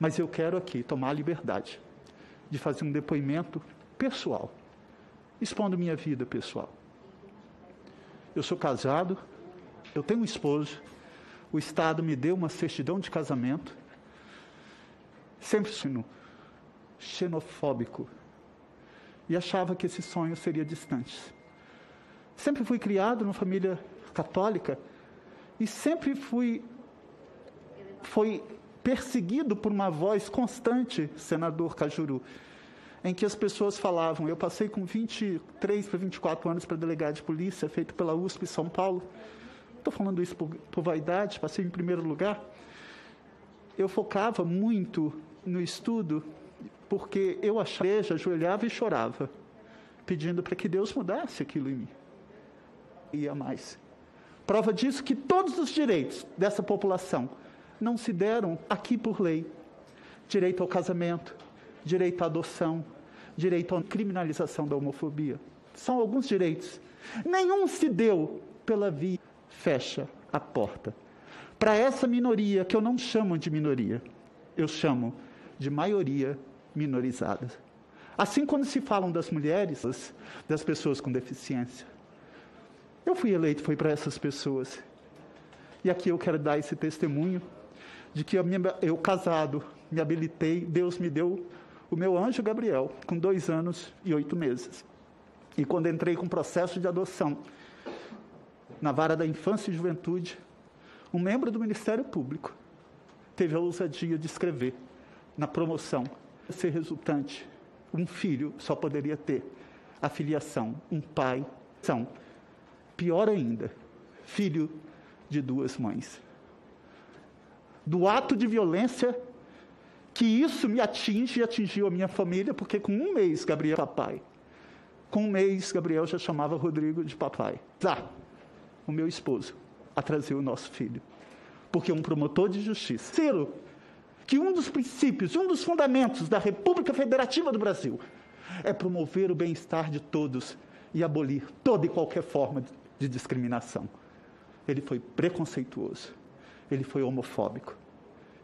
Mas eu quero aqui tomar a liberdade de fazer um depoimento pessoal, expondo minha vida pessoal. Eu sou casado, eu tenho um esposo, o Estado me deu uma certidão de casamento, sempre sendo xenofóbico, e achava que esse sonho seria distante. Sempre fui criado numa família católica e sempre fui perseguido por uma voz constante, senador Cajuru, em que as pessoas falavam, eu passei com 23 para 24 anos para delegado de polícia, feito pela USP São Paulo. Estou falando isso por vaidade, passei em primeiro lugar. Eu focava muito no estudo, porque eu achava, ajoelhava e chorava, pedindo para que Deus mudasse aquilo em mim. Ia mais. Prova disso que todos os direitos dessa população não se deram aqui por lei. Direito ao casamento, direito à adoção, direito à criminalização da homofobia. São alguns direitos. Nenhum se deu pela via. Fecha a porta. Para essa minoria, que eu não chamo de minoria, eu chamo de maioria minorizada. Assim quando se falam das mulheres, das pessoas com deficiência. Eu fui eleito, foi para essas pessoas. E aqui eu quero dar esse testemunho de que eu casado, me habilitei, Deus me deu o meu anjo Gabriel, com 2 anos e 8 meses. E quando entrei com o processo de adoção, na vara da infância e juventude, um membro do Ministério Público teve a ousadia de escrever na promoção, ser resultante, um filho só poderia ter a filiação, um pai, pior ainda, filho de 2 mães. Do ato de violência, que isso me atinge e atingiu a minha família, porque com 1 mês, Gabriel papai. Com 1 mês, Gabriel já chamava Rodrigo de papai. O meu esposo, a trazer o nosso filho. Porque um promotor de justiça, Ciro, que um dos princípios, um dos fundamentos da República Federativa do Brasil é promover o bem-estar de todos e abolir toda e qualquer forma de discriminação. Ele foi preconceituoso, ele foi homofóbico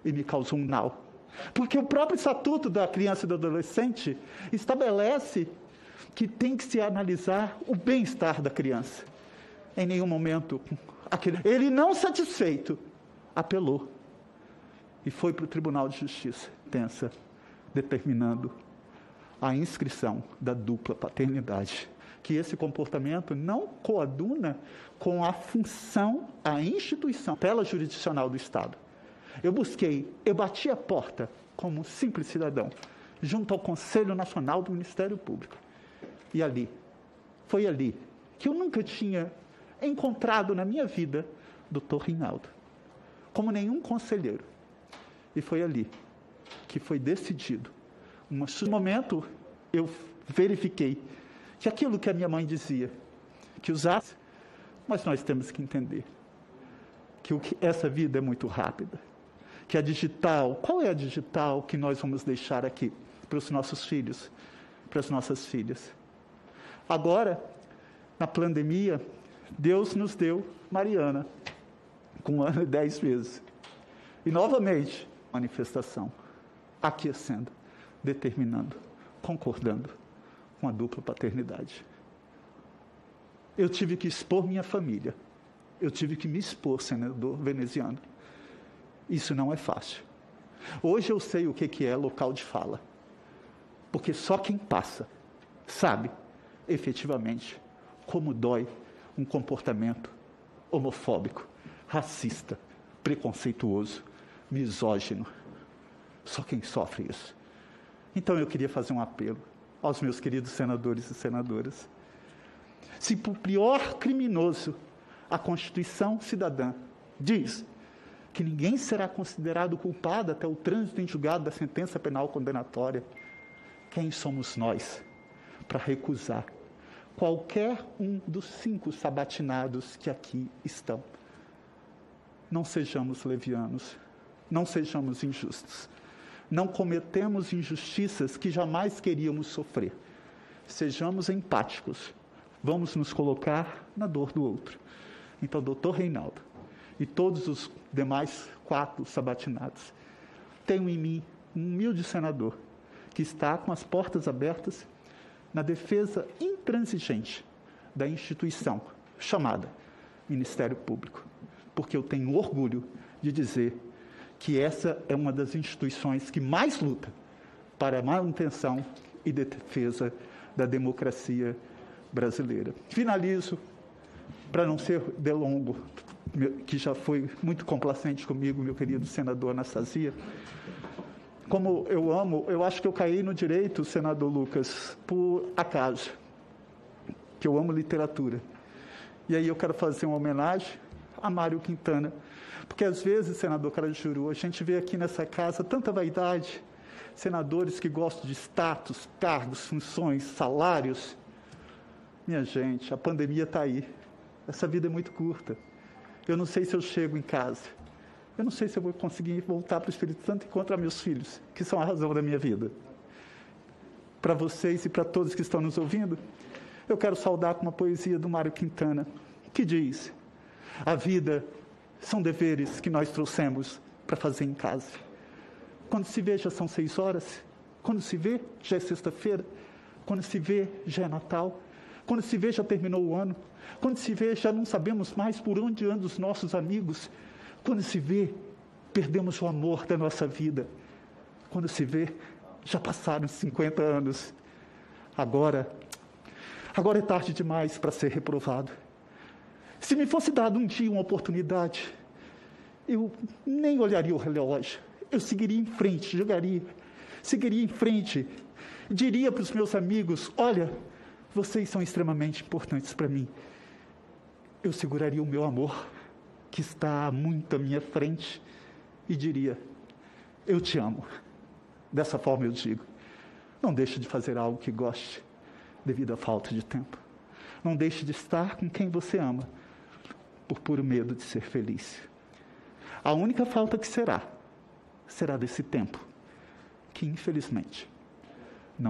e me causou um mal. Porque o próprio Estatuto da Criança e do Adolescente estabelece que tem que se analisar o bem-estar da criança. Em nenhum momento, ele não satisfeito, apelou e foi para o Tribunal de Justiça, determinando a inscrição da dupla paternidade, que esse comportamento não coaduna com a função, a instituição, tutela jurisdicional do Estado. Eu bati a porta como um simples cidadão, junto ao Conselho Nacional do Ministério Público. E foi ali, que eu nunca tinha encontrado na minha vida Dr. Reinaldo, como nenhum conselheiro. E foi ali que foi decidido. No momento, eu verifiquei que aquilo que a minha mãe dizia, que usasse, mas nós temos que entender que essa vida é muito rápida, que a digital, qual é a digital que nós vamos deixar aqui para os nossos filhos, para as nossas filhas? Agora, na pandemia, Deus nos deu Mariana, com 1 ano e 10 meses. E, novamente, manifestação, aquecendo, determinando, concordando com a dupla paternidade. Eu tive que expor minha família. Eu tive que me expor, senador veneziano. Isso não é fácil. Hoje eu sei o que é local de fala. Porque só quem passa sabe, efetivamente, como dói um comportamento homofóbico, racista, preconceituoso, misógino. Só quem sofre isso. Então eu queria fazer um apelo aos meus queridos senadores e senadoras. Se para o pior criminoso a Constituição Cidadã diz que ninguém será considerado culpado até o trânsito em julgado da sentença penal condenatória, quem somos nós para recusar qualquer um dos 5 sabatinados que aqui estão? Não sejamos levianos, não sejamos injustos, não cometemos injustiças que jamais queríamos sofrer. Sejamos empáticos, vamos nos colocar na dor do outro. Então, doutor Reinaldo e todos os demais 4 sabatinados, tenham em mim um humilde senador que está com as portas abertas na defesa intransigente da instituição chamada Ministério Público, porque eu tenho orgulho de dizer que essa é uma das instituições que mais luta para a manutenção e defesa da democracia brasileira. Finalizo, para não ser delongo, que já foi muito complacente comigo, meu querido senador Anastasia. Como eu amo, eu acho que eu caí no direito, senador Lucas, por acaso, que eu amo literatura. E aí eu quero fazer uma homenagem a Mário Quintana, porque às vezes, senador Carajuru, a gente vê aqui nessa casa tanta vaidade, senadores que gostam de status, cargos, funções, salários. Minha gente, a pandemia está aí. Essa vida é muito curta. Eu não sei se eu chego em casa. Eu não sei se eu vou conseguir voltar para o Espírito Santo e encontrar meus filhos, que são a razão da minha vida. Para vocês e para todos que estão nos ouvindo, eu quero saudar com uma poesia do Mário Quintana, que diz: a vida são deveres que nós trouxemos para fazer em casa. Quando se vê, já são 6 horas. Quando se vê, já é sexta-feira. Quando se vê, já é Natal. Quando se vê, já terminou o ano. Quando se vê, já não sabemos mais por onde andam os nossos amigos. Quando se vê, perdemos o amor da nossa vida. Quando se vê, já passaram 50 anos. Agora é tarde demais para ser reprovado. Se me fosse dado um dia uma oportunidade, eu nem olharia o relógio. Eu seguiria em frente, seguiria em frente. Diria para os meus amigos: olha, vocês são extremamente importantes para mim. Eu seguraria o meu amor, que está muito à minha frente, e diria: eu te amo. Dessa forma eu digo: não deixe de fazer algo que goste, devido à falta de tempo. Não deixe de estar com quem você ama, por puro medo de ser feliz. A única falta que será desse tempo, que infelizmente